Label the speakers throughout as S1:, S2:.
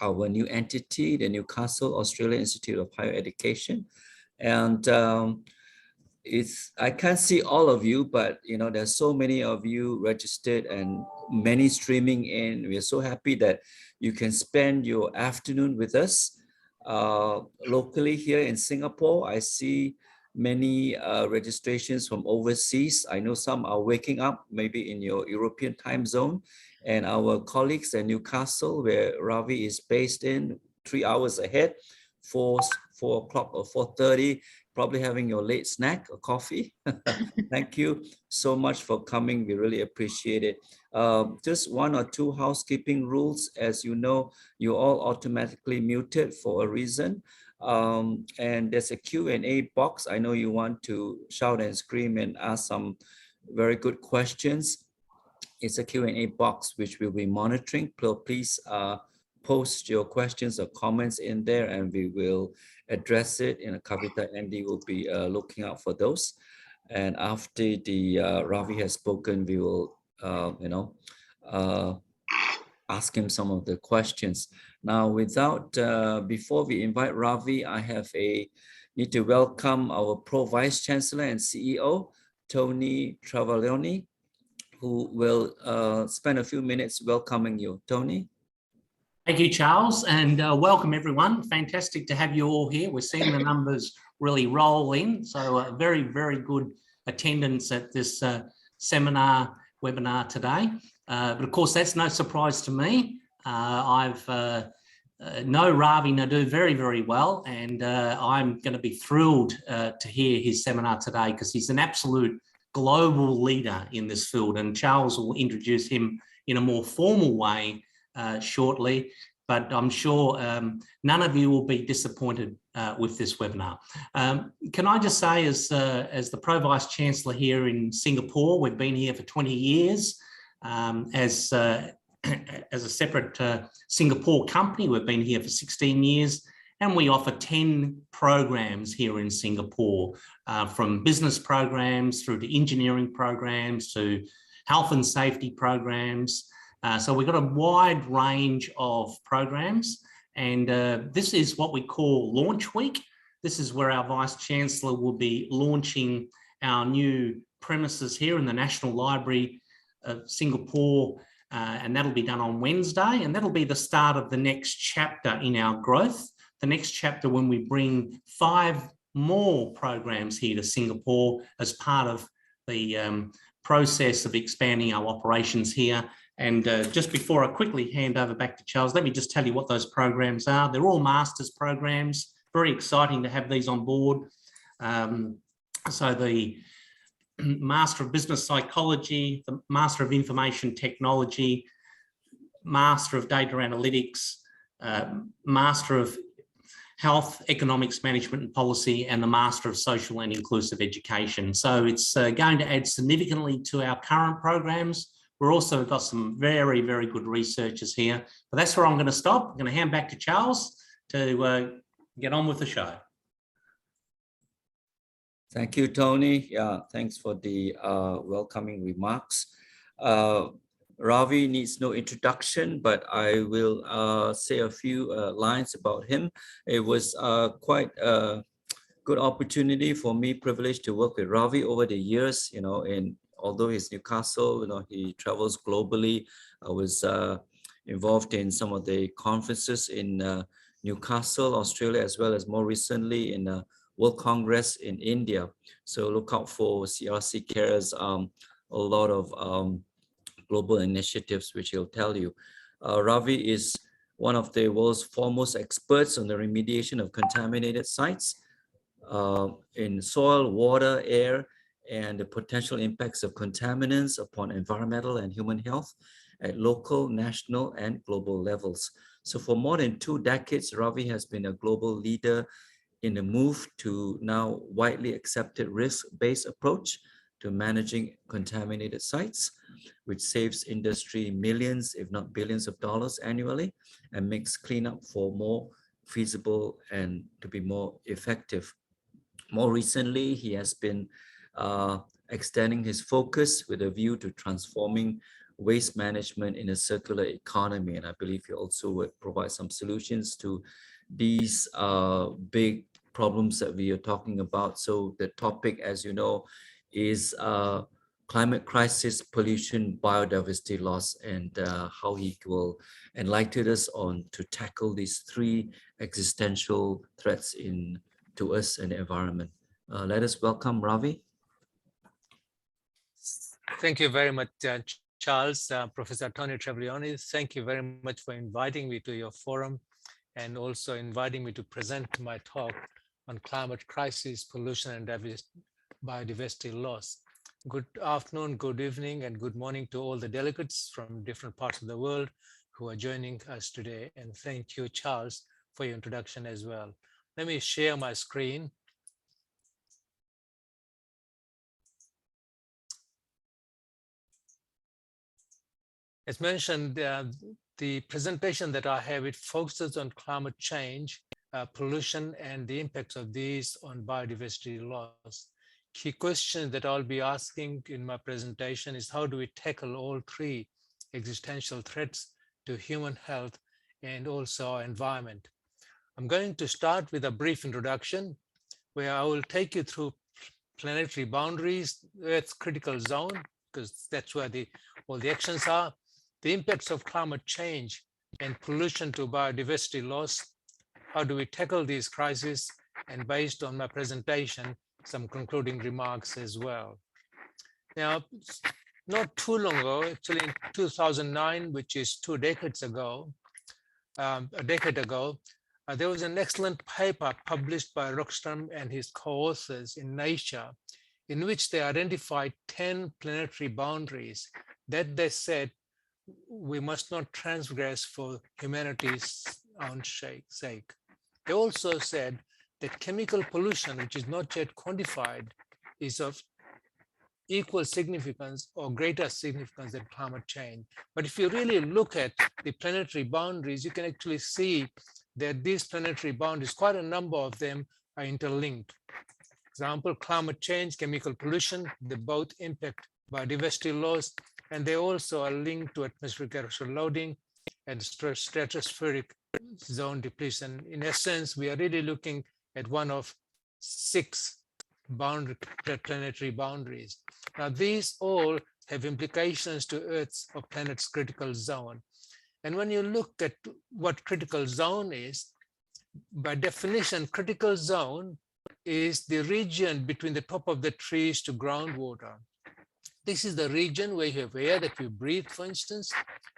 S1: our new entity, the Newcastle Australia Institute of Higher Education. And I can't see all of you, but there's so many of you registered and many streaming in. We are so happy that you can spend your afternoon with us. Locally here in Singapore, I see many registrations from overseas. I know some are waking up maybe in your European time zone, and our colleagues at Newcastle, where Ravi is based in, 3 hours ahead, 4 o'clock or 4:30, probably having your late snack or coffee. Thank you so much for coming. We really appreciate it. Just 1 or 2 housekeeping rules. As you know, you're all automatically muted for a reason. And there's a Q&A box. I know you want to shout and scream and ask some very good questions. It's a Q&A box which we'll be monitoring. Please post your questions or comments in there, and we will address it. Kavita MD will be looking out for those. And after the Ravi has spoken, we will ask him some of the questions. Now, before we invite Ravi, I need to welcome our Pro Vice Chancellor and CEO, Tony Travaglioni, who will spend a few minutes welcoming you. Tony?
S2: Thank you, Charles, and welcome everyone. Fantastic to have you all here. We're seeing the numbers really roll in, so very, very good attendance at this webinar today. But of course, that's no surprise to me. I've know Ravi Naidu very, very well, and I'm going to be thrilled to hear his seminar today because he's an absolute global leader in this field, and Charles will introduce him in a more formal way shortly, but I'm sure none of you will be disappointed with this webinar. Can I just say, as the Pro Vice Chancellor here in Singapore, we've been here for 20 years as a separate Singapore company. We've been here for 16 years, and we offer 10 programs here in Singapore, from business programs through to engineering programs to health and safety programs. So we've got a wide range of programs, and this is what we call Launch Week. This is where our Vice Chancellor will be launching our new premises here in the National Library of Singapore, and that'll be done on Wednesday, and that'll be the start of the next chapter in our growth. The next chapter when we bring 5 more programs here to Singapore as part of the process of expanding our operations here. And just before I quickly hand over back to Charles, let me just tell you what those programs are. They're all master's programs. Very exciting to have these on board. So the Master of Business Psychology, the Master of Information Technology, Master of Data Analytics, Master of Health, Economics, Management and Policy, and the Master of Social and Inclusive Education. So it's going to add significantly to our current programs. We're also got some very, very good researchers here, but that's where I'm going to stop. I'm going to hand back to Charles to get on with the show.
S1: Thank you, Tony. Yeah, thanks for the welcoming remarks. Ravi needs no introduction, but I will say a few lines about him. It was quite a good opportunity for me, privilege to work with Ravi over the years, although he's Newcastle, he travels globally. I was involved in some of the conferences in Newcastle, Australia, as well as more recently in World Congress in India. So look out for CRC Cares, a lot of global initiatives, which he'll tell you. Ravi is one of the world's foremost experts on the remediation of contaminated sites in soil, water, air, and the potential impacts of contaminants upon environmental and human health at local, national, and global levels. So for more than 2 decades, Ravi has been a global leader in the move to now widely accepted risk-based approach to managing contaminated sites, which saves industry millions, if not billions of dollars annually, and makes cleanup for more feasible and to be more effective. More recently, he has been extending his focus with a view to transforming waste management in a circular economy. And I believe you also would provide some solutions to these big problems that we are talking about. So the topic, as you know, is climate crisis, pollution, biodiversity loss, and how he will enlighten us on to tackle these three existential threats to us and the environment. Let us welcome Ravi.
S3: Thank you very much, Charles, Professor Tony Treviglione. Thank you very much for inviting me to your forum and also inviting me to present my talk on climate crisis, pollution, and biodiversity loss. Good afternoon, good evening, and good morning to all the delegates from different parts of the world who are joining us today. And thank you, Charles, for your introduction as well. Let me share my screen. As mentioned, the presentation that I have, it focuses on climate change, pollution, and the impacts of these on biodiversity loss. Key questions that I'll be asking in my presentation is how do we tackle all three existential threats to human health and also our environment. I'm going to start with a brief introduction where I will take you through planetary boundaries, Earth's critical zone, because that's where all the actions are, the impacts of climate change and pollution to biodiversity loss. How do we tackle these crises? And based on my presentation, some concluding remarks as well. Now, not too long ago, actually in 2009, which is 2 decades ago, a decade ago, there was an excellent paper published by Rockstrom and his co-authors in Nature, in which they identified 10 planetary boundaries that they said we must not transgress for humanity's own sake. They also said that chemical pollution, which is not yet quantified, is of equal significance or greater significance than climate change. But if you really look at the planetary boundaries, you can actually see that these planetary boundaries, quite a number of them, are interlinked. Example, climate change, chemical pollution, they both impact biodiversity loss, and they also are linked to atmospheric aerosol loading and stratospheric zone depletion. In essence, we are really looking at one of 6 planetary boundaries. Now, these all have implications to Earth's or planet's critical zone. And when you look at what critical zone is, by definition, critical zone is the region between the top of the trees to groundwater. This is the region where you have air that we breathe, for instance.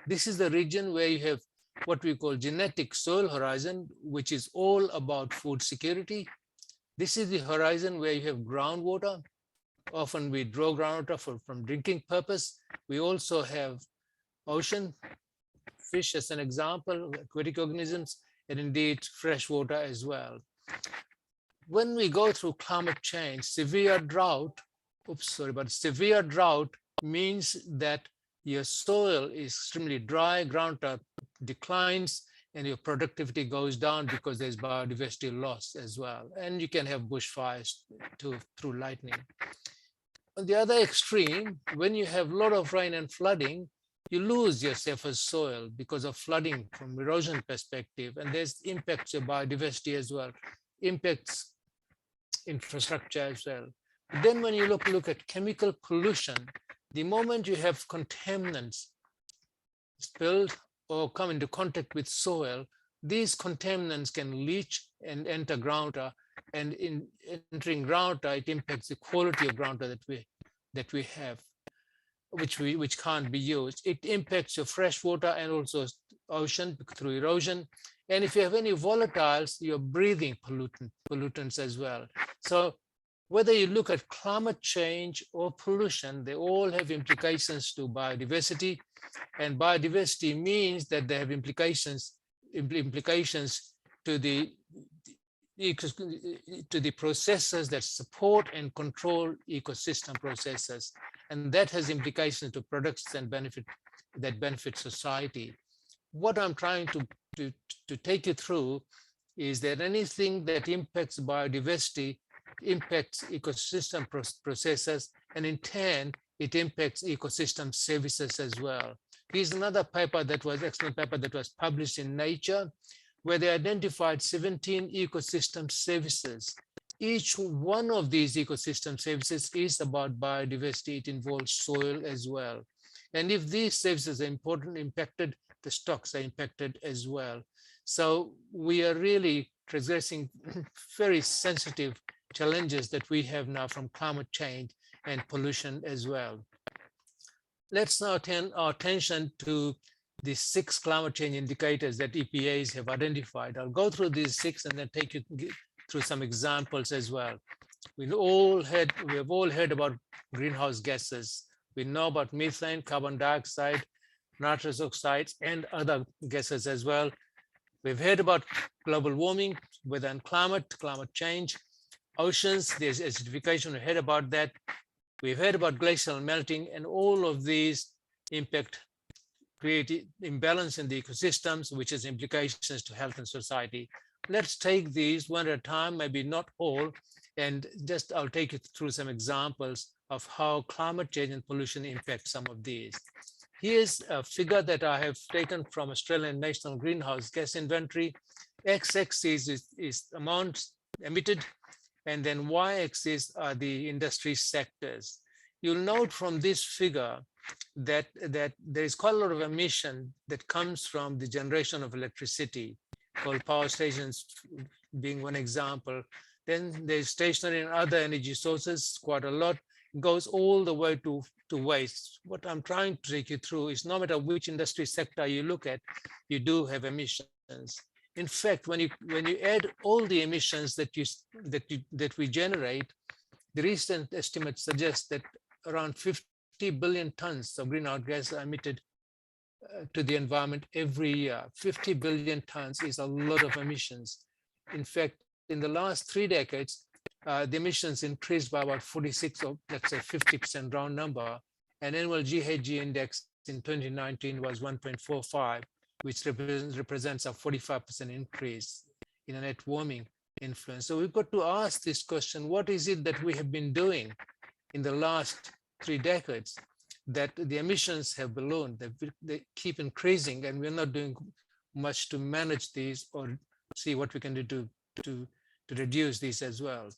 S3: This is the region where you have what we call genetic soil horizon, which is all about food security. This is the horizon where you have groundwater. Often we draw groundwater from drinking purpose. We also have ocean, fish as an example, aquatic organisms, and indeed freshwater as well. When we go through climate change, severe drought means that your soil is extremely dry, groundwater declines, and your productivity goes down because there's biodiversity loss as well. And you can have bushfires through lightning. On the other extreme, when you have a lot of rain and flooding, you lose your surface soil because of flooding from erosion perspective, and there's impacts of biodiversity as well, impacts infrastructure as well. Then when you look at chemical pollution, the moment you have contaminants spilled or come into contact with soil, these contaminants can leach and enter groundwater, and in entering groundwater, it impacts the quality of groundwater that we have, which can't be used. It impacts your fresh water and also ocean through erosion. And if you have any volatiles, you're breathing pollutants as well. So whether you look at climate change or pollution, they all have implications to biodiversity. And biodiversity means that they have implications to the processes that support and control ecosystem processes. And that has implications to products and benefit society. What I'm trying to take you through is that anything that impacts biodiversity impacts ecosystem processes, and in turn it impacts ecosystem services as well. Here's another paper that was excellent paper that was published in Nature, where they identified 17 ecosystem services. Each one of these ecosystem services is about biodiversity. It involves soil as well. And if these services are impacted, the stocks are impacted as well. So we are really addressing very sensitive challenges that we have now from climate change and pollution as well. Let's now turn our attention to the 6 climate change indicators that EPAs have identified. I'll go through these 6 and then take you through some examples as well. We have all heard about greenhouse gases. We know about methane, carbon dioxide, nitrous oxides, and other gases as well. We've heard about global warming, weather and climate change, oceans, there's acidification, we heard about that. We've heard about glacial melting, and all of these create imbalance in the ecosystems, which has implications to health and society. Let's take these one at a time, maybe not all, and I'll take you through some examples of how climate change and pollution impact some of these. Here's a figure that I have taken from Australian National Greenhouse Gas Inventory. X-axis is amounts emitted, and then y-axis are the industry sectors. You'll note from this figure that there is quite a lot of emission that comes from the generation of electricity, coal power stations being one example. Then there's stationary and other energy sources, quite a lot. It goes all the way to waste. What I'm trying to take you through is no matter which industry sector you look at, you do have emissions. In fact, when you add all the emissions that we generate, the recent estimates suggest that around 50 billion tons of greenhouse gas are emitted to the environment every year. 50 billion tons is a lot of emissions. In fact, in the last 3 decades, the emissions increased by about 46, or let's say 50% round number. And annual GHG index in 2019 was 1.45, which represents a 45% increase in a net warming influence. So we've got to ask this question: what is it that we have been doing in the last 3 decades that the emissions have ballooned? They keep increasing, and we're not doing much to manage these or see what we can do to reduce these as well.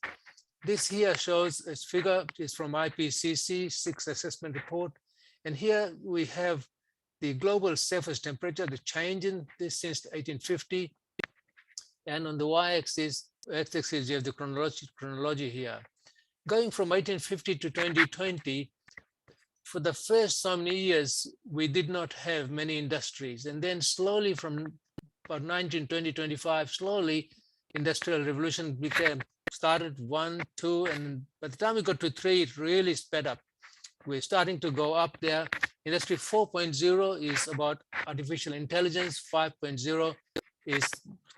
S3: This here shows a figure is from IPCC 6th assessment report, and here we have the global surface temperature, the change in this since 1850, and on the y-axis you have the chronology here. Going from 1850 to 2020, for the first so many years, we did not have many industries. And then slowly from about 1920, 25, slowly industrial revolution started 1, 2, and by the time we got to 3, it really sped up. We're starting to go up there. Industry 4.0 is about artificial intelligence. 5.0 is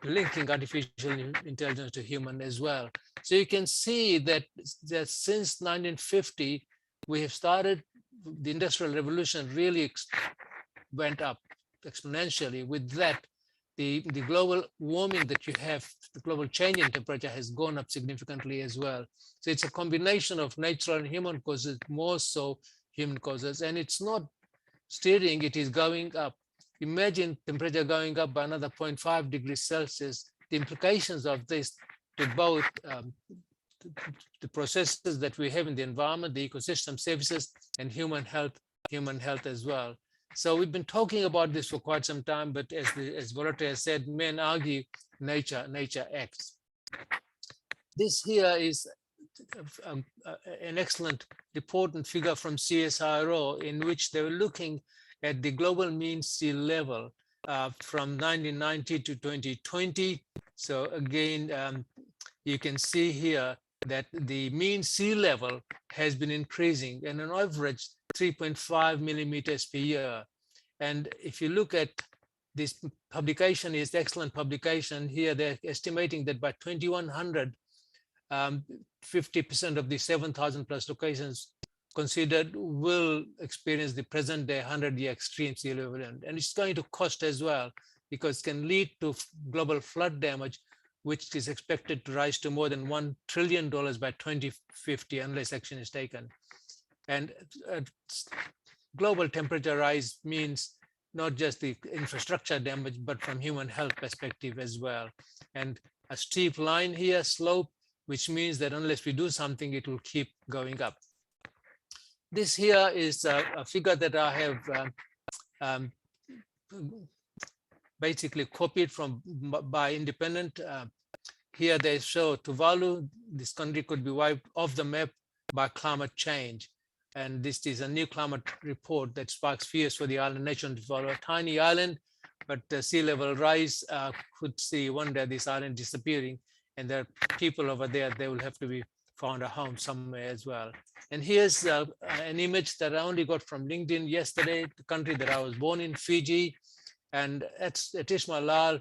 S3: linking artificial intelligence to human as well. So you can see that since 1950, we have started, the industrial revolution really went up exponentially. With that, the global warming that you have, the global change in temperature has gone up significantly as well. So it's a combination of natural and human causes, more so human causes, and it's not steering, it is going up. Imagine temperature going up by another 0.5 degrees Celsius. The implications of this to both the processes that we have in the environment, the ecosystem services, and human health as well. So we've been talking about this for quite some time, but as Voltaire said, men argue, nature acts. This here is an excellent report and figure from CSIRO, in which they were looking at the global mean sea level from 1990 to 2020. So again, you can see here that the mean sea level has been increasing, and on average 3.5 millimeters per year. And if you look at this publication, is excellent publication here, they're estimating that by 2100, 50% of the 7,000 plus locations considered will experience the present day 100-year extreme sea level event. And it's going to cost as well, because it can lead to global flood damage, which is expected to rise to more than $1 trillion by 2050 unless action is taken. And global temperature rise means not just the infrastructure damage, but from human health perspective as well. And a steep line here, slope, which means that unless we do something, it will keep going up. This here is a figure that I have um, basically copied from by independent. Here they show Tuvalu. This country could be wiped off the map by climate change. And this is a new climate report that sparks fears for the island nation Tuvalu, a tiny island, but the sea level rise could see one day this island disappearing. And there are people over there, they will have to be found a home somewhere as well. And here's an image that I only got from LinkedIn yesterday, the country that I was born in, Fiji. And Atish Malal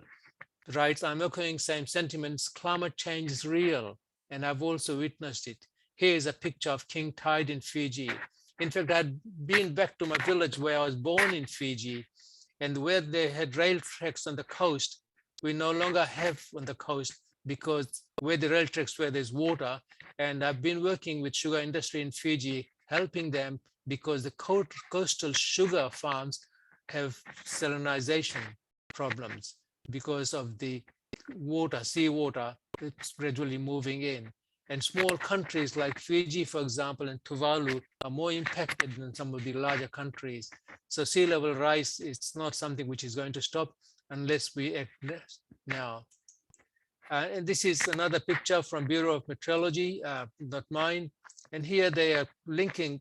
S3: writes, I'm echoing same sentiments. Climate change is real, and I've also witnessed it. Here is a picture of king tide in Fiji. In fact, I'd been back to my village where I was born in Fiji, and where they had rail tracks on the coast, we no longer have on the coast because where the rail tracks where there's water. And I've been working with sugar industry in Fiji, helping them because the coastal sugar farms have salinization problems because of the water, seawater, it's gradually moving in. And small countries like Fiji, for example, and Tuvalu are more impacted than some of the larger countries. So sea level rise is not something which is going to stop unless we act now. And this is another picture from Bureau of Meteorology, not mine. And here they are linking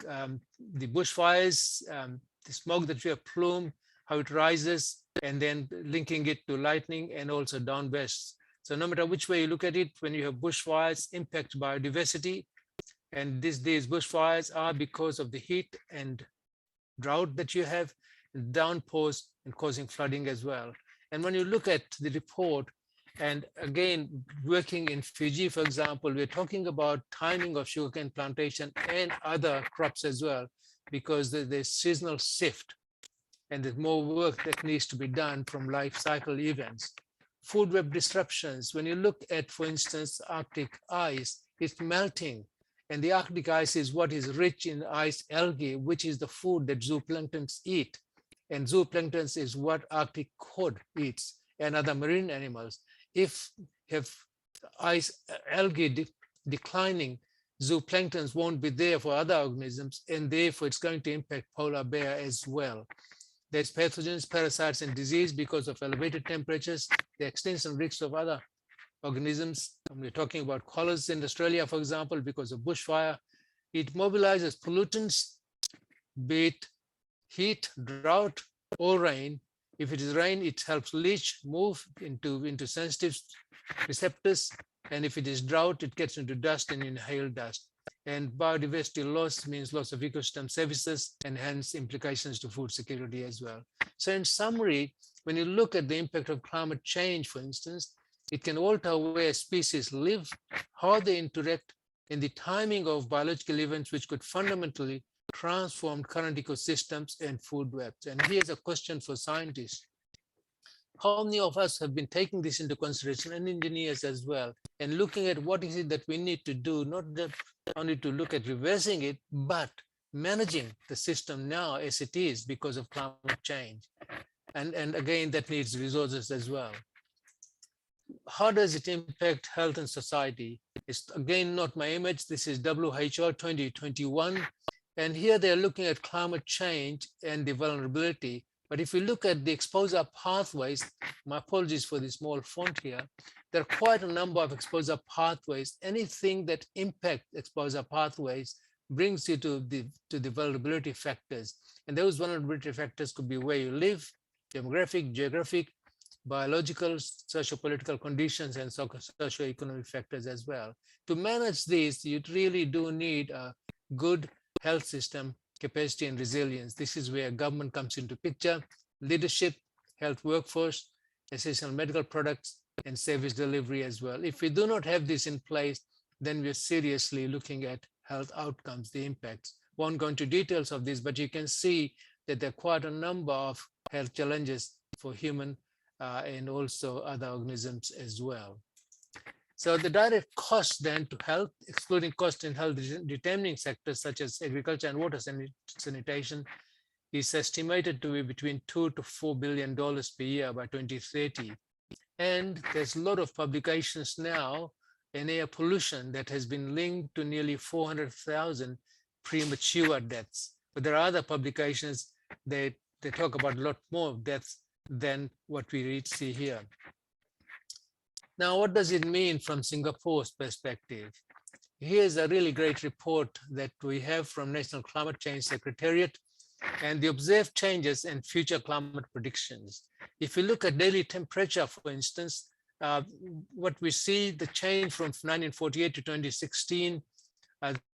S3: the bushfires, the smoke that we have plume, how it rises, and then linking it to lightning and also downbursts. So no matter which way you look at it, when you have bushfires, impact biodiversity. And these bushfires are because of the heat and drought that you have, downpours and causing flooding as well. And when you look at the report, and again, working in Fiji, for example, we're talking about timing of sugarcane plantation and other crops as well, because there's seasonal shift and there's more work that needs to be done from life cycle events. Food web disruptions, when you look at, for instance, Arctic ice, it's melting. And the Arctic ice is what is rich in ice algae, which is the food that zooplanktons eat. And zooplankton is what Arctic cod eats and other marine animals. If you have ice algae declining, zooplanktons won't be there for other organisms, and therefore it's going to impact polar bear as well. There's pathogens, parasites, and disease because of elevated temperatures, the extension risks of other organisms. And we're talking about koalas in Australia, for example, because of bushfire. It mobilizes pollutants, be it heat, drought, or rain. If it is rain, it helps leach, move into sensitive receptors. And if it is drought, it gets into dust and inhaled dust. And biodiversity loss means loss of ecosystem services and hence implications to food security as well. So in summary, when you look at the impact of climate change, for instance, it can alter where species live, how they interact, and the timing of biological events which could fundamentally transform current ecosystems and food webs. And here's a question for scientists. How many of us have been taking this into consideration, and engineers as well, and looking at what is it that we need to do, not only to look at reversing it, but managing the system now as it is because of climate change. And again, that needs resources as well. How does it impact health and society? It's again not my image. This is WHO 2021. And here they're looking at climate change and the vulnerability. But if we look at the exposure pathways, my apologies for the small font here, there are quite a number of exposure pathways. Anything that impacts exposure pathways brings you to the vulnerability factors. And those vulnerability factors could be where you live, demographic, geographic, biological, socio-political conditions, and socio-economic factors as well. To manage these, you really do need a good health system, capacity, and resilience. This is where government comes into picture, leadership, health workforce, essential medical products, and service delivery as well. If we do not have this in place, then we're seriously looking at health outcomes, the impacts. Won't go into details of this, but you can see that there are quite a number of health challenges for human and also other organisms as well. So the direct cost then to health, excluding cost in health determining sectors such as agriculture and water sanitation, is estimated to be between $2 to $4 billion per year by 2030. And there's a lot of publications now in air pollution that has been linked to nearly 400,000 premature deaths. But there are other publications that they talk about a lot more deaths than what we see here. Now, what does it mean from Singapore's perspective? Here's a really great report that we have from National Climate Change Secretariat and the observed changes and future climate predictions. If you look at daily temperature, for instance, what we see, the change from 1948 to 2016,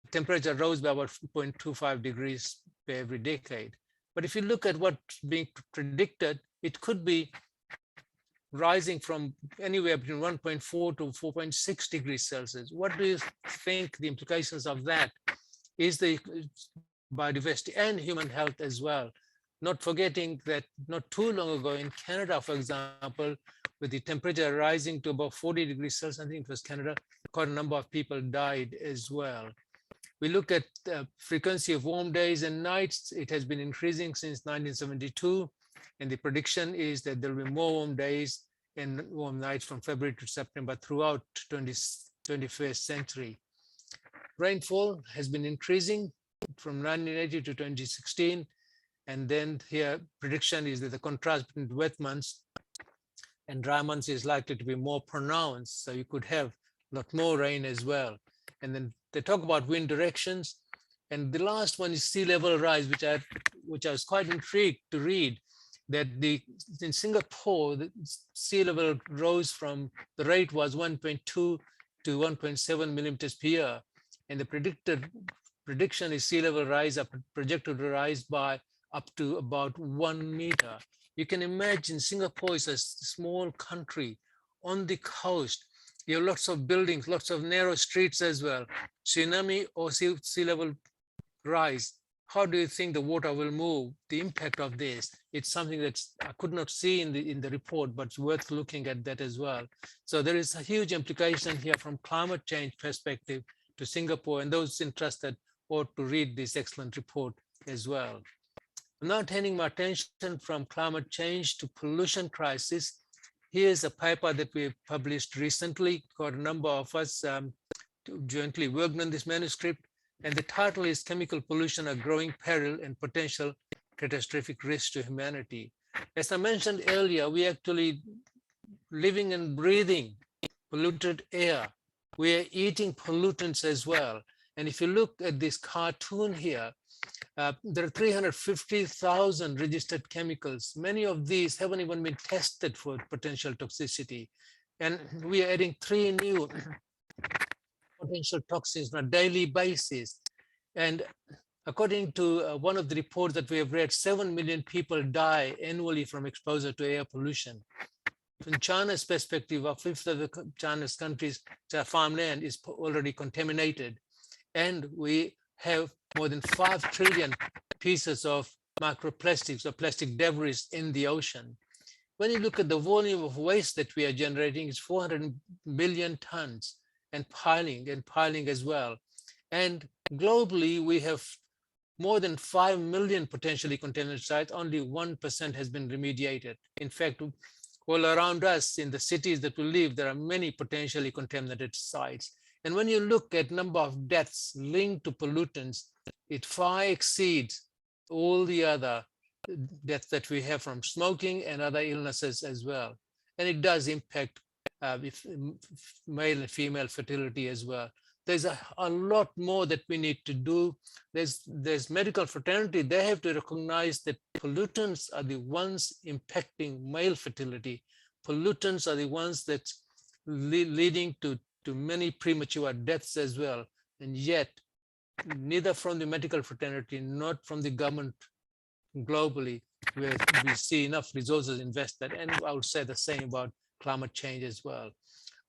S3: temperature rose by about 0.25 degrees per every decade. But if you look at what's being predicted, it could be rising from anywhere between 1.4 to 4.6 degrees Celsius. What do you think the implications of that is the biodiversity and human health as well? Not forgetting that not too long ago in Canada, for example, with the temperature rising to about 40 degrees Celsius, I think it was Canada, quite a number of people died as well. We look at the frequency of warm days and nights. It has been increasing since 1972. And the prediction is that there will be more warm days and warm nights from February to September throughout 21st century. Rainfall has been increasing from 1980 to 2016. And then here, prediction is that the contrast between wet months and dry months is likely to be more pronounced. So you could have a lot more rain as well. And then they talk about wind directions. And the last one is sea level rise, which I was quite intrigued to read, that in Singapore, the sea level rose from, the rate was 1.2 to 1.7 millimeters per year. And the prediction is sea level rise are projected to rise by up to about 1 meter. You can imagine Singapore is a small country on the coast. You have lots of buildings, lots of narrow streets as well. Tsunami or sea level rise. How do you think the water will move? The impact of this, it's something that I could not see in the report, but it's worth looking at that as well. So there is a huge implication here from climate change perspective to Singapore, and those interested ought to read this excellent report as well. I'm now turning my attention from climate change to pollution crisis. Here's a paper that we published recently. Quite a number of us jointly worked on this manuscript. And the title is Chemical Pollution, a Growing Peril and Potential Catastrophic Risk to Humanity. As I mentioned earlier, we actually living and breathing polluted air. We are eating pollutants as well. And if you look at this cartoon here, there are 350,000 registered chemicals. Many of these haven't even been tested for potential toxicity. And we are adding 3 new potential toxins on a daily basis. And according to one of the reports that we have read, 7 million people die annually from exposure to air pollution. From China's perspective, a fifth of China's countries' farmland is already contaminated. And we have more than 5 trillion pieces of microplastics or plastic debris in the ocean. When you look at the volume of waste that we are generating, it's 400 billion tons and piling as well. And globally, we have more than 5 million potentially contaminated sites. Only 1% has been remediated. In fact, all around us in the cities that we live, there are many potentially contaminated sites. And when you look at number of deaths linked to pollutants, it far exceeds all the other deaths that we have from smoking and other illnesses as well. And it does impact male and female fertility as well. There's a lot more that we need to do. There's medical fraternity. They have to recognize that pollutants are the ones impacting male fertility. Pollutants are the ones that leading to many premature deaths as well. And yet, neither from the medical fraternity, not from the government globally, where we see enough resources invested. And I would say the same about climate change as well.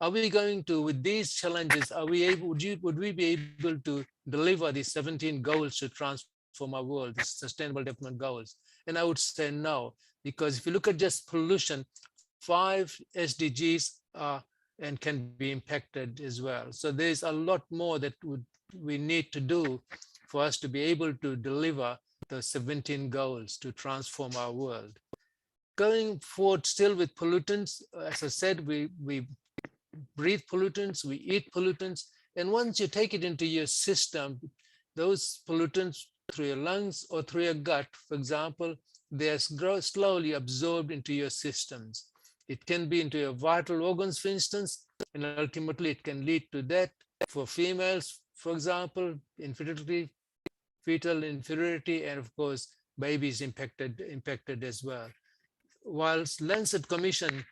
S3: Are we going to, with these challenges, are we able, would we be able to deliver these 17 goals to transform our world, the sustainable development goals? And I would say no, because if you look at just pollution, 5 SDGs are and can be impacted as well. So there's a lot more that we need to do for us to be able to deliver the 17 goals to transform our world. Going forward still with pollutants, as I said, we breathe pollutants, we eat pollutants, and once you take it into your system, those pollutants through your lungs or through your gut, for example, they are slowly absorbed into your systems. It can be into your vital organs, for instance, and ultimately it can lead to death for females, for example, infertility, fetal inferiority, and of course, babies impacted as well. Whilst Lancet Commission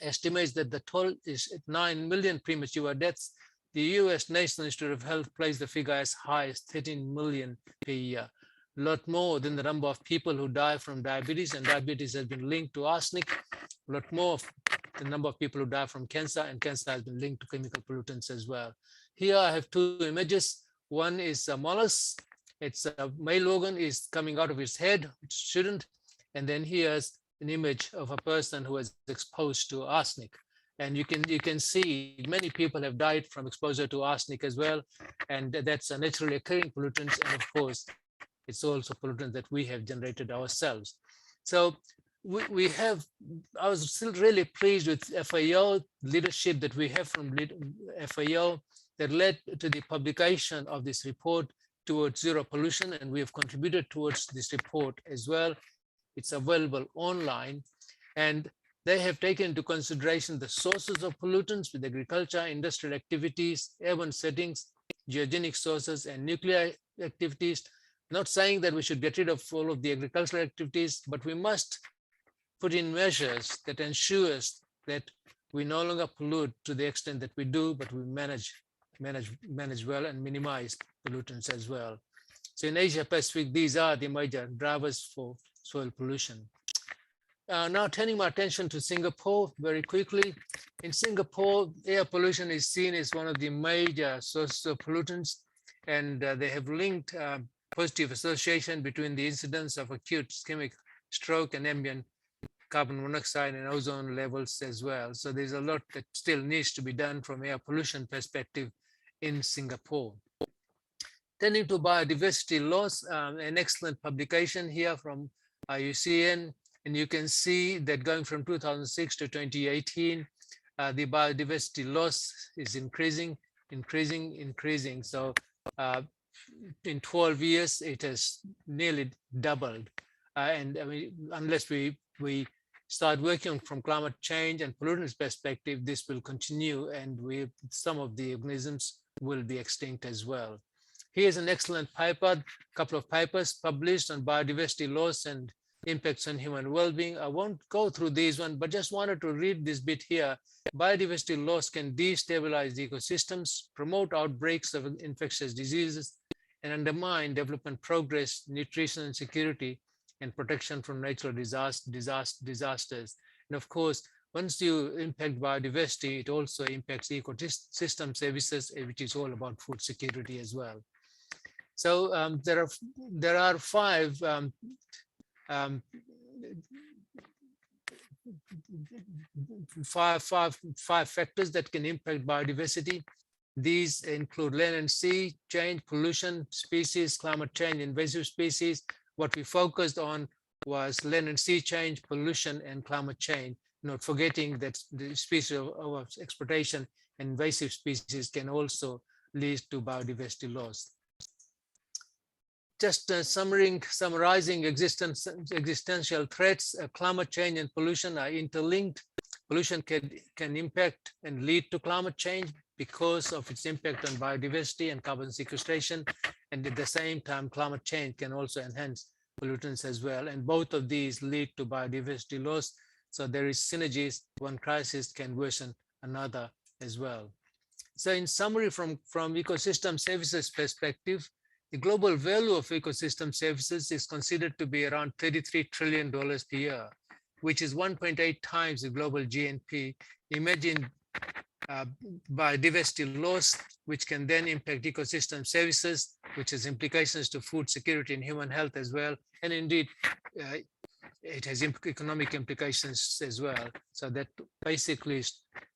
S3: estimates that the toll is at 9 million premature deaths, the US National Institute of Health placed the figure as high as 13 million per year, a lot more than the number of people who die from diabetes, and diabetes has been linked to arsenic, a lot more of the number of people who die from cancer, and cancer has been linked to chemical pollutants as well. Here I have two images. One is a mollusk. Its male organ is coming out of its head, which shouldn't. And then here's an image of a person who was exposed to arsenic. And you can see many people have died from exposure to arsenic as well. And that's a naturally occurring pollutant. And of course, it's also pollutant that we have generated ourselves. So I was still really pleased with FAO leadership that we have from FAO that led to the publication of this report towards zero pollution. And we have contributed towards this report as well. It's available online, and they have taken into consideration the sources of pollutants with agriculture, industrial activities, urban settings, geogenic sources, and nuclear activities. Not saying that we should get rid of all of the agricultural activities, but we must put in measures that ensures that we no longer pollute to the extent that we do, but we manage well and minimize pollutants as well. So in Asia Pacific, these are the major drivers for soil pollution. Now turning my attention to Singapore very quickly. In Singapore, air pollution is seen as one of the major sources of pollutants, and they have linked positive association between the incidence of acute ischemic stroke and ambient carbon monoxide and ozone levels as well. So there's a lot that still needs to be done from air pollution perspective in Singapore. Turning to biodiversity loss, an excellent publication here from IUCN, and you can see that going from 2006 to 2018, the biodiversity loss is increasing. So in 12 years, it has nearly doubled. And I mean, unless we start working from climate change and pollutants perspective, this will continue, and some of the organisms will be extinct as well. Here's an excellent paper, a couple of papers published on biodiversity loss and impacts on human well-being. I won't go through these one, but just wanted to read this bit here. Biodiversity loss can destabilize ecosystems, promote outbreaks of infectious diseases, and undermine development progress, nutrition and security, and protection from natural disasters. And of course, once you impact biodiversity, it also impacts ecosystem services, which is all about food security as well. So there are five factors that can impact biodiversity. These include land and sea change, pollution, species, climate change, invasive species. What we focused on was land and sea change, pollution, and climate change, not forgetting that the species of exploitation and invasive species can also lead to biodiversity loss. Just summarizing existential threats, climate change and pollution are interlinked. Pollution can impact and lead to climate change because of its impact on biodiversity and carbon sequestration. And at the same time, climate change can also enhance pollutants as well. And both of these lead to biodiversity loss. So there is synergies. One crisis can worsen another as well. So in summary, from ecosystem services perspective, the global value of ecosystem services is considered to be around $33 trillion per year, which is 1.8 times the global GNP. Imagine biodiversity loss, which can then impact ecosystem services, which has implications to food security and human health as well. And indeed, it has economic implications as well. So that basically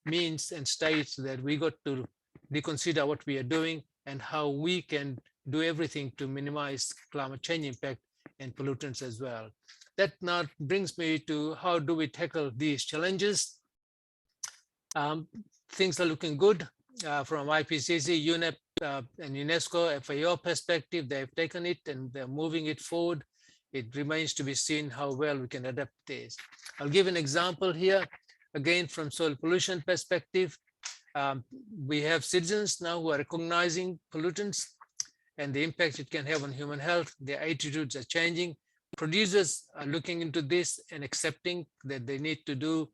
S3: means and states that we got to reconsider what we are doing and how we can do everything to minimize climate change impact and pollutants as well. That now brings me to how do we tackle these challenges? Things are looking good from IPCC, UNEP, and UNESCO, FAO perspective. They've taken it and they're moving it forward. It remains to be seen how well we can adapt this. I'll give an example here, again, from soil pollution perspective. We have citizens now who are recognizing pollutants and the impact it can have on human health. Their attitudes are changing. Producers are looking into this and accepting that they need to do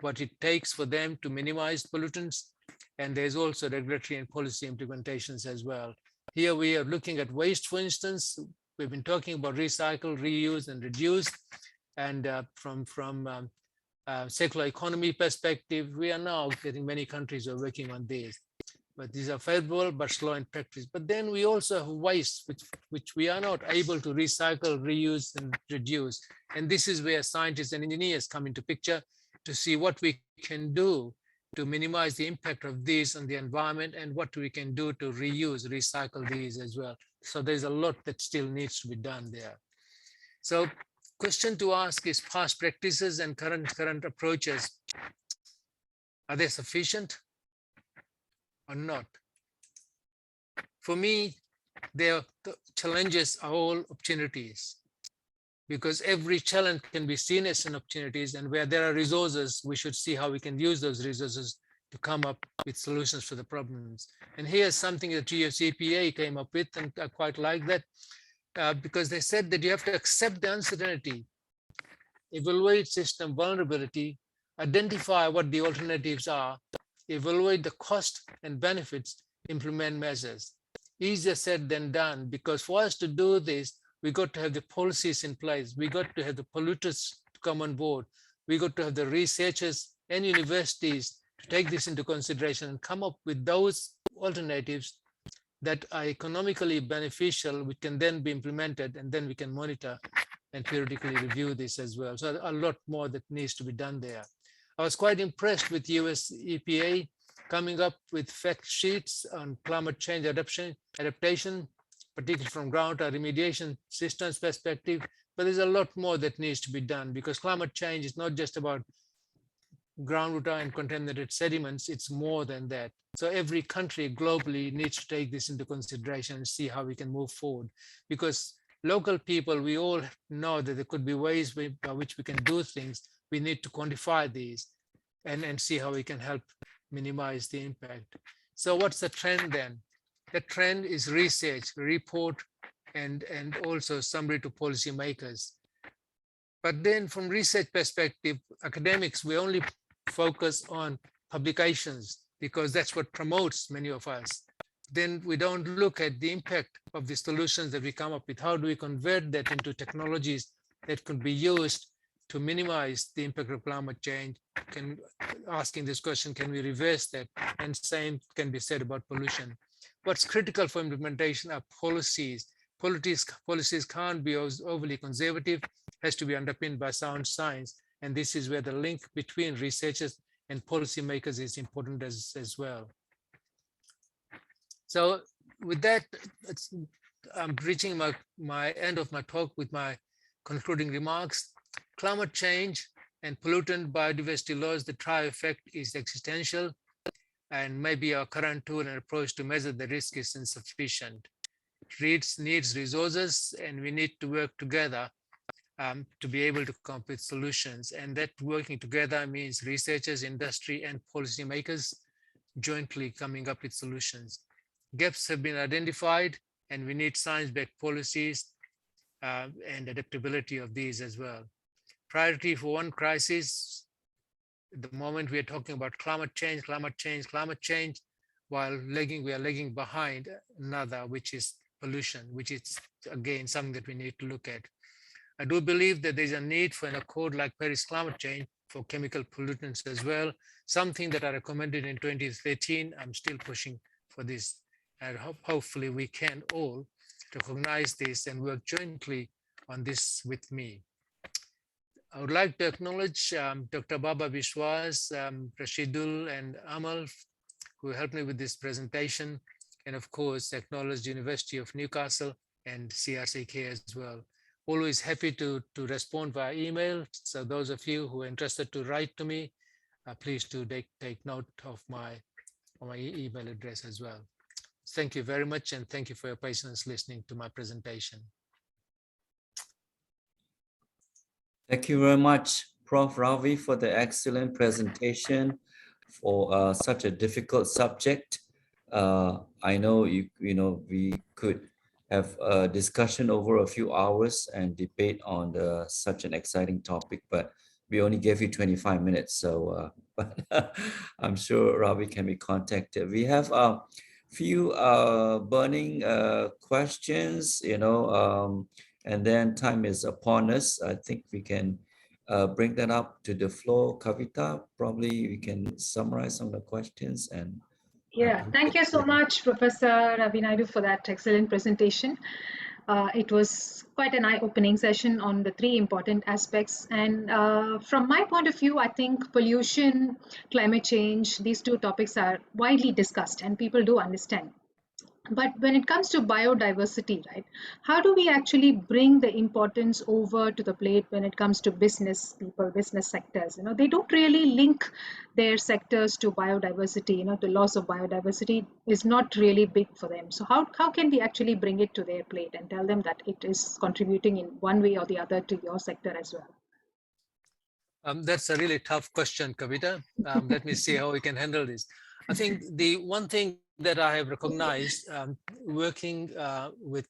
S3: what it takes for them to minimize pollutants. And there's also regulatory and policy implementations as well. Here we are looking at waste, for instance. We've been talking about recycle, reuse, and reduce. And from circular economy perspective, we are now getting many countries are working on this. But these are favorable but slow in practice. But then we also have waste, which we are not able to recycle, reuse, and reduce. And this is where scientists and engineers come into picture to see what we can do to minimize the impact of these on the environment and what we can do to reuse, recycle these as well. So there's a lot that still needs to be done there. So question to ask is past practices and current approaches, are they sufficient or not? For me, the challenges are all opportunities, because every challenge can be seen as an opportunities, and where there are resources, we should see how we can use those resources to come up with solutions for the problems. And here's something that US EPA came up with, and I quite like that, because they said that you have to accept the uncertainty, evaluate system vulnerability, identify what the alternatives are, evaluate the cost and benefits, implement measures. Easier said than done, because for us to do this, we got to have the policies in place. We got to have the polluters to come on board. We got to have the researchers and universities to take this into consideration and come up with those alternatives that are economically beneficial, which can then be implemented, and then we can monitor and periodically review this as well. So a lot more that needs to be done there. I was quite impressed with US EPA coming up with fact sheets on climate change adaptation, particularly from groundwater remediation systems perspective. But there's a lot more that needs to be done, because climate change is not just about groundwater and contaminated sediments, it's more than that. So every country globally needs to take this into consideration and see how we can move forward. Because local people, we all know that there could be ways by which we can do things. We need to quantify these and see how we can help minimize the impact. So what's the trend then? The trend is research, report, and also summary to policymakers. But then from research perspective, academics, we only focus on publications because that's what promotes many of us. Then we don't look at the impact of the solutions that we come up with. How do we convert that into technologies that could be used to minimize the impact of climate change? Asking this question, can we reverse that? And same can be said about pollution. What's critical for implementation are policies. Policies can't be overly conservative, has to be underpinned by sound science. And this is where the link between researchers and policymakers is important as well. So with that, I'm reaching my end of my talk with my concluding remarks. Climate change and pollutant biodiversity loss, the tri-effect is existential, and maybe our current tool and approach to measure the risk is insufficient. It needs resources, and we need to work together to be able to come up with solutions. And that working together means researchers, industry, and policymakers jointly coming up with solutions. Gaps have been identified, and we need science-backed policies and adaptability of these as well. Priority for one crisis, at the moment we are talking about climate change, while we are lagging behind another, which is pollution, which is again something that we need to look at. I do believe that there's a need for an accord like Paris climate change for chemical pollutants as well, something that I recommended in 2013. I'm still pushing for this, and hopefully we can all recognize this and work jointly on this with me. I would like to acknowledge Dr. Baba Vishwas, Rashidul, and Amal, who helped me with this presentation, and of course, acknowledge the University of Newcastle and CRCK as well. Always happy to respond via email. So those of you who are interested to write to me, please do take note of my email address as well. Thank you very much, and thank you for your patience listening to my presentation.
S1: Thank you very much, Prof. Ravi, for the excellent presentation for such a difficult subject. I know we could have a discussion over a few hours and debate on such an exciting topic, but we only gave you 25 minutes, so but I'm sure Ravi can be contacted. We have a few burning questions, and then time is upon us. I think we can bring that up to the floor. Kavita, probably we can summarize some of the questions and
S4: yeah, thank you so much, Professor Ravi Naidu, for that excellent presentation. It was quite an eye-opening session on the three important aspects. And from my point of view, I think pollution, climate change, these two topics are widely discussed and people do understand. But when it comes to biodiversity, right, how do we actually bring the importance over to the plate when it comes to business people, business sectors? They don't really link their sectors to biodiversity. The loss of biodiversity is not really big for them. So how can we actually bring it to their plate and tell them that it is contributing in one way or the other to your sector as well?
S3: That's a really tough question, Kavita. Let me see how we can handle this. I think the one thing that I have recognized working with,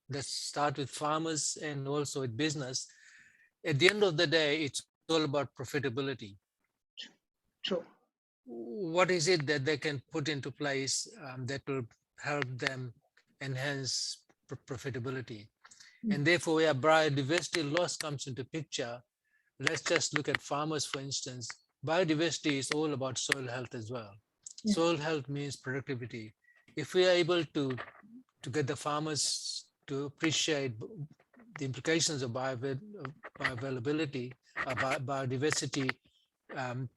S3: let's start with farmers and also with business, at the end of the day, it's all about profitability.
S4: True.
S3: What is it that they can put into place that will help them enhance profitability? And therefore, where biodiversity loss comes into picture, let's just look at farmers, for instance. Biodiversity is all about soil health as well. Soil health means productivity. If we are able to get the farmers to appreciate the implications of bioavailability, biodiversity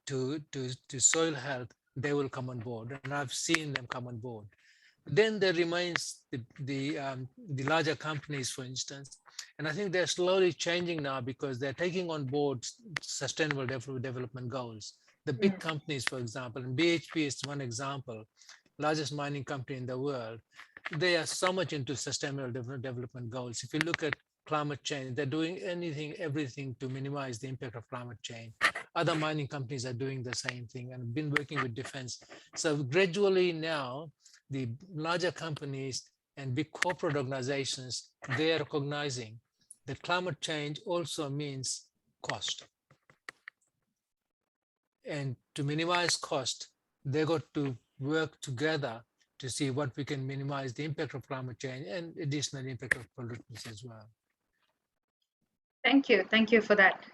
S3: to soil health, they will come on board, and I've seen them come on board. Then there remains the larger companies, for instance, and I think they're slowly changing now because they're taking on board sustainable development goals. The big companies, for example, and BHP is one example, largest mining company in the world, they are so much into sustainable development goals. If you look at climate change, they're doing everything to minimize the impact of climate change. Other mining companies are doing the same thing and have been working with defense. So gradually now, the larger companies and big corporate organizations, they are recognizing that climate change also means cost. And to minimize cost, they got to work together to see what we can minimize the impact of climate change and additional impact of pollutants as well.
S4: Thank you for that.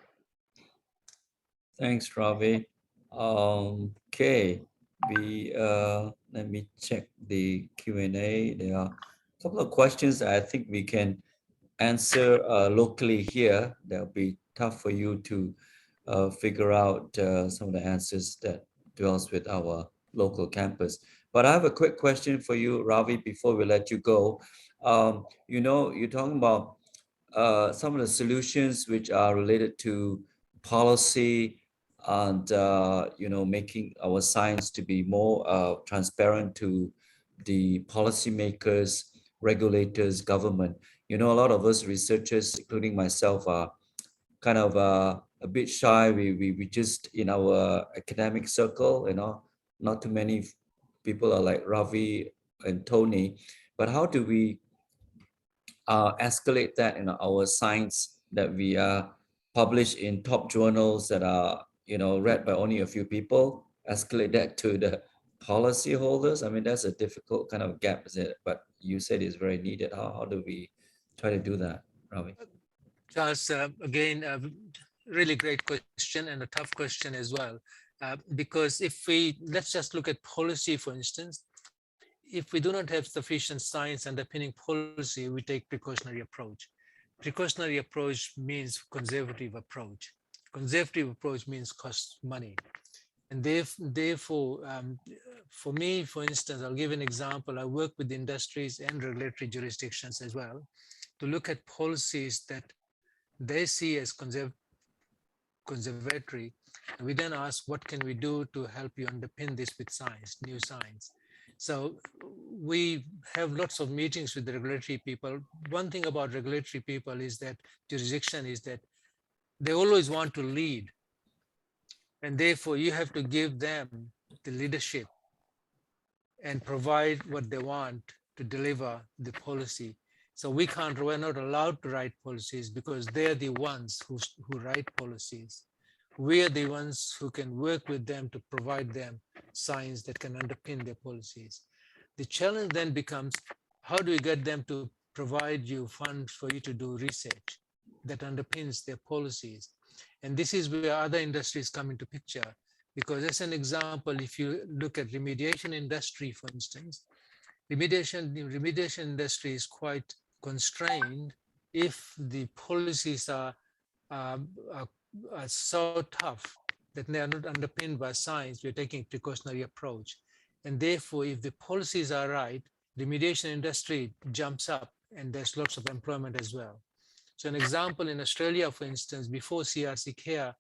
S1: Thanks, Ravi. Okay, let me check the Q&A. There are a couple of questions that I think we can answer locally here. That'll be tough for you to figure out some of the answers that dwells with our local campus. But I have a quick question for you, Ravi, before we let you go. You're talking about some of the solutions which are related to policy and making our science to be more transparent to the policymakers, regulators, government. A lot of us researchers, including myself, are kind of a bit shy. We just in our academic circle, not too many people are like Ravi and Tony. But how do we escalate that in our science that we publish in top journals that are read by only a few people, escalate that to the policy holders? I mean, that's a difficult kind of gap, isn't it? But you said it's very needed. How do we try to do that, Ravi?
S3: Charles, again, a really great question and a tough question as well. Because let's just look at policy, for instance. If we do not have sufficient science underpinning policy, we take precautionary approach. Precautionary approach means conservative approach. conservative approach means costs money. And therefore, for me, for instance, I'll give an example. I work with industries and regulatory jurisdictions as well to look at policies that they see as conservatory. And we then ask, what can we do to help you underpin this with science, new science? So we have lots of meetings with the regulatory people. One thing about regulatory people is that jurisdiction is that they always want to lead. And therefore you have to give them the leadership and provide what they want to deliver the policy. So we're not allowed to write policies because they're the ones who write policies. We are the ones who can work with them to provide them science that can underpin their policies. The challenge then becomes, how do we get them to provide you funds for you to do research that underpins their policies? And this is where other industries come into picture. Because as an example, if you look at remediation industry, for instance, the remediation industry is quite constrained if the policies are so tough that they are not underpinned by science. We're taking a precautionary approach. And therefore, if the policies are right, the remediation industry jumps up and there's lots of employment as well. So an example in Australia, for instance, before CRC Care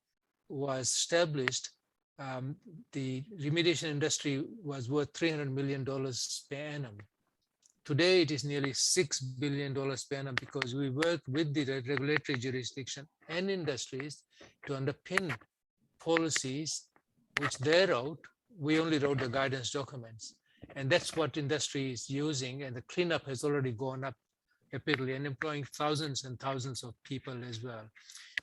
S3: was established, the remediation industry was worth $300 million per annum. Today, it is nearly $6 billion per annum because we work with the regulatory jurisdiction and industries to underpin policies which they wrote. We only wrote the guidance documents. And that's what industry is using. And the cleanup has already gone up rapidly and employing thousands and thousands of people as well.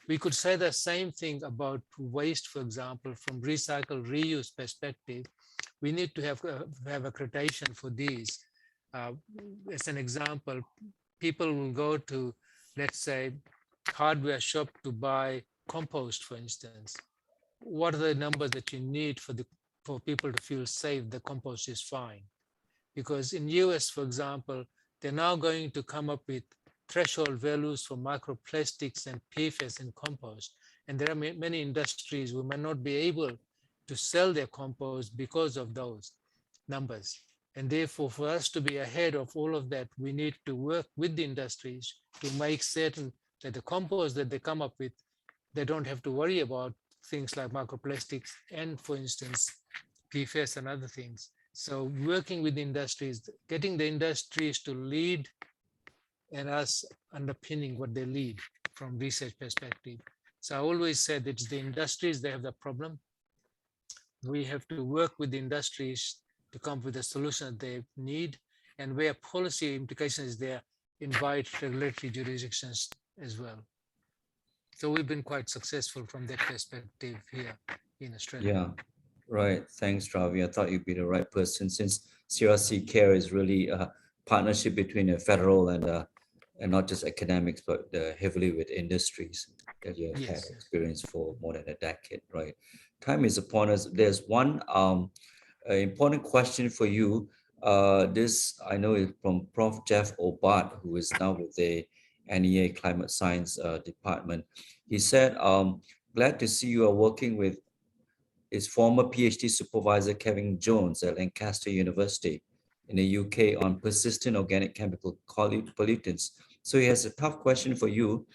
S3: We could say the same thing about waste, for example, from recycle reuse perspective. We need to have accreditation for these. As an example, people will go to, let's say, hardware shop to buy compost, for instance. What are the numbers that you need for people to feel safe the compost is fine? Because in US, for example, they're now going to come up with threshold values for microplastics and PFAS in compost. And there are many industries who may not be able to sell their compost because of those numbers. And therefore, for us to be ahead of all of that, we need to work with the industries to make certain that the compost that they come up with, they don't have to worry about things like microplastics and, for instance, PFAS and other things. So working with the industries, getting the industries to lead and us underpinning what they lead from research perspective. So I always said it's the industries, they have the problem. We have to work with the industries to come up with a solution that they need, and where policy implications is there, invite regulatory jurisdictions as well. So we've been quite successful from that perspective here in Australia.
S1: Yeah, right. Thanks, Ravi. I thought you'd be the right person since CRC Care is really a partnership between a federal and not just academics, but heavily with industries that you have had experience for more than a decade, right? Time is upon us. There's one important question for you. This I know is from Prof. Jeff Obat, who is now with the NEA Climate Science Department. He said, glad to see you are working with his former PhD supervisor, Kevin Jones at Lancaster University in the UK on persistent organic chemical pollutants. So he has a tough question for you.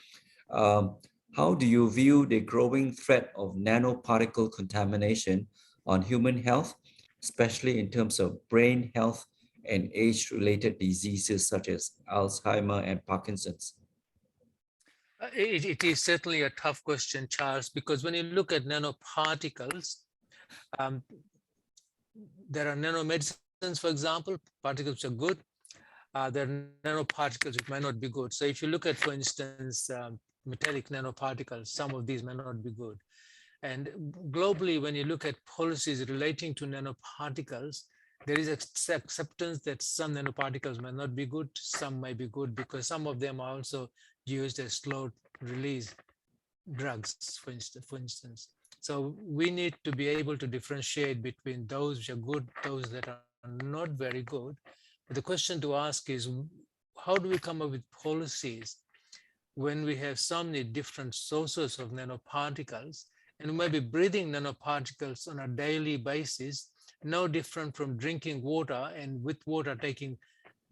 S1: How do you view the growing threat of nanoparticle contamination on human health, especially in terms of brain health and age-related diseases such as Alzheimer and Parkinson's?
S3: It is certainly a tough question, Charles, because when you look at nanoparticles, there are nanomedicines, for example, particles which are good. There are nanoparticles which might not be good. So if you look at, for instance, metallic nanoparticles, some of these may not be good. And globally, when you look at policies relating to nanoparticles, there is acceptance that some nanoparticles may not be good, some may be good, because some of them are also used as slow release drugs, for instance. So we need to be able to differentiate between those which are good, those that are not very good. But the question to ask is, how do we come up with policies when we have so many different sources of nanoparticles, and we might be breathing nanoparticles on a daily basis, no different from drinking water and with water taking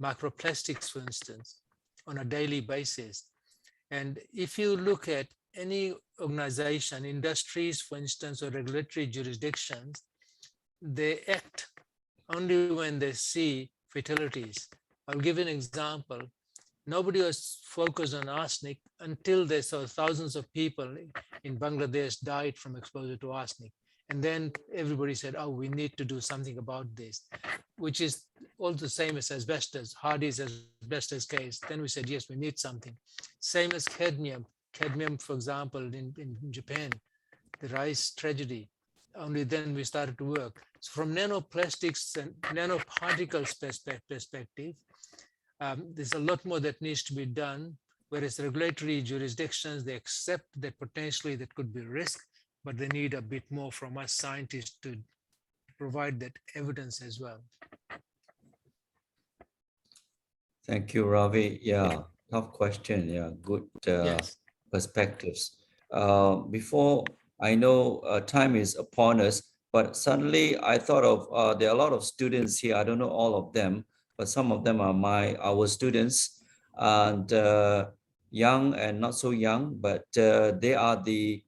S3: microplastics, for instance, on a daily basis. And if you look at any organization, industries, for instance, or regulatory jurisdictions, they act only when they see fatalities. I'll give you an example. Nobody was focused on arsenic until they saw thousands of people in Bangladesh died from exposure to arsenic. And then everybody said, oh, we need to do something about this, which is all the same as asbestos, Hardy's asbestos case. Then we said, yes, we need something. Same as cadmium. Cadmium, for example, in Japan, the rice tragedy. Only then we started to work. So from nanoplastics and nanoparticles perspective, there's a lot more that needs to be done, whereas regulatory jurisdictions, they accept that potentially that could be risk, but they need a bit more from us scientists to provide that evidence as well.
S1: Thank you, Ravi. Yeah, tough question. Yeah, good
S3: Yes.
S1: perspectives. Before I know time is upon us, but suddenly I thought of there are a lot of students here. I don't know all of them, but some of them are our students, and young and not so young, but they are the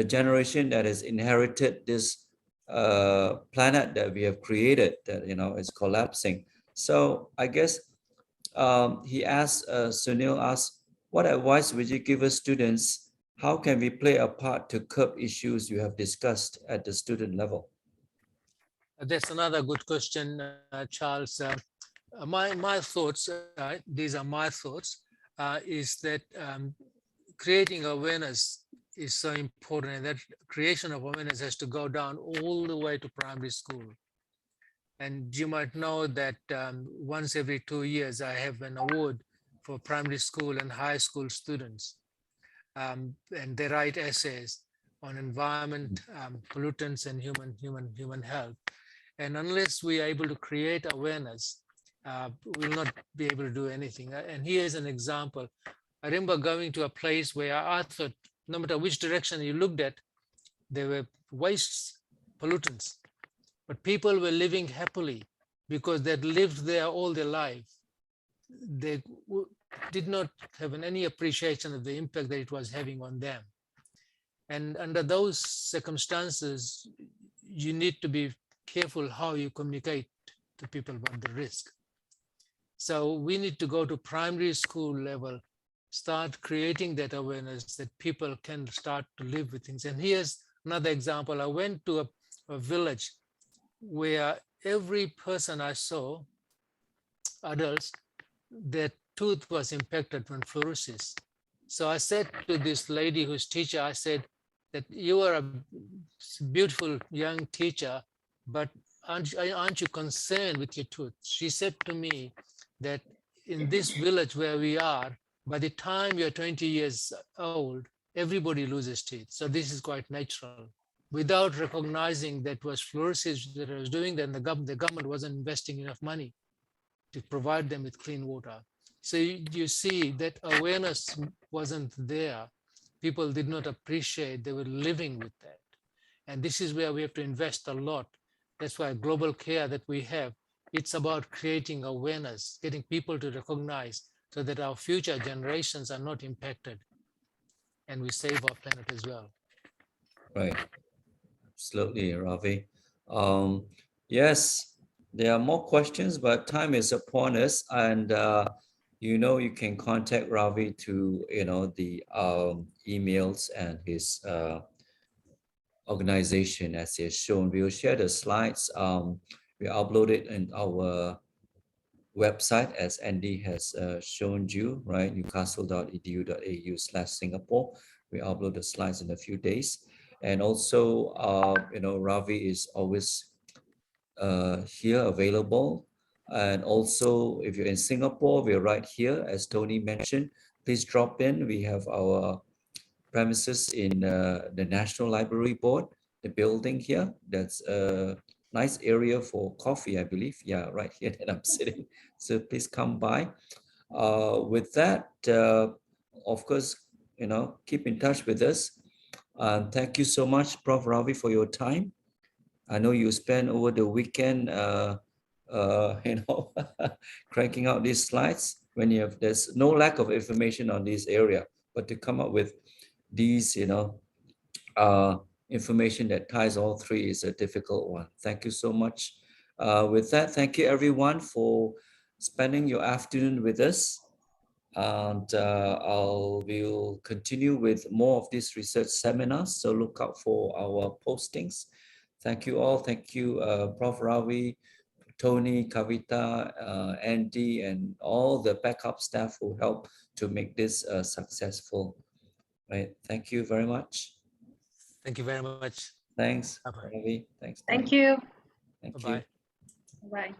S1: generation that has inherited this planet that we have created that is collapsing. So I guess he asked, Sunil asked, what advice would you give us students? How can we play a part to curb issues you have discussed at the student level?
S3: That's another good question, Charles. My thoughts, these are my thoughts, is that creating awareness is so important, and that creation of awareness has to go down all the way to primary school. And you might know that once every 2 years, I have an award for primary school and high school students. And they write essays on environment, pollutants, and human health. And unless we are able to create awareness, we will not be able to do anything. And here's an example. I remember going to a place where I thought, no matter which direction you looked at, there were wastes, pollutants, but people were living happily because they'd lived there all their life. They did not have any appreciation of the impact that it was having on them. And under those circumstances, you need to be careful how you communicate to people about the risk. So we need to go to primary school level, start creating that awareness that people can start to live with things. And here's another example. I went to a village where every person I saw, adults, their tooth was impacted from fluorosis. So I said to this lady who's teacher, I said that you are a beautiful young teacher, but aren't you concerned with your tooth? She said to me that in this village where we are, by the time you're 20 years old, everybody loses teeth. So this is quite natural. Without recognizing that was fluorosis that I was doing, then the government wasn't investing enough money to provide them with clean water. So you see that awareness wasn't there. People did not appreciate, they were living with that. And this is where we have to invest a lot. That's why global care that we have, it's about creating awareness, getting people to recognize so that our future generations are not impacted and we save our planet as well.
S1: Right. Absolutely, Ravi. Yes, there are more questions, but time is upon us, and you can contact Ravi to the emails and his organization as he has shown. We will share the slides. We upload it in our website as Andy has shown you, right? newcastle.edu.au/Singapore. We upload the slides in a few days. And also, Ravi is always here available. And also, if you're in Singapore, we're right here, as Tony mentioned. Please drop in. We have our premises in the National Library Board, the building here. That's a nice area for coffee, I believe. Yeah, right here that I'm sitting. So please come by. With that, of course, keep in touch with us. Thank you so much, Prof. Ravi, for your time. I know you spent over the weekend, cranking out these slides when there's no lack of information on this area, but to come up with these, information that ties all three is a difficult one. Thank you so much. With that, thank you everyone for spending your afternoon with us. And we'll continue with more of these research seminars. So look out for our postings. Thank you all. Thank you, Prof. Ravi, Tony, Kavita, Andy, and all the backup staff who helped to make this successful. Right. Thank you very much.
S3: Thank you very much.
S1: Thanks,
S3: Bye-bye.
S1: Ravi. Thanks.
S4: Thank you.
S1: Thank
S3: Bye-bye.
S1: you.
S4: Bye.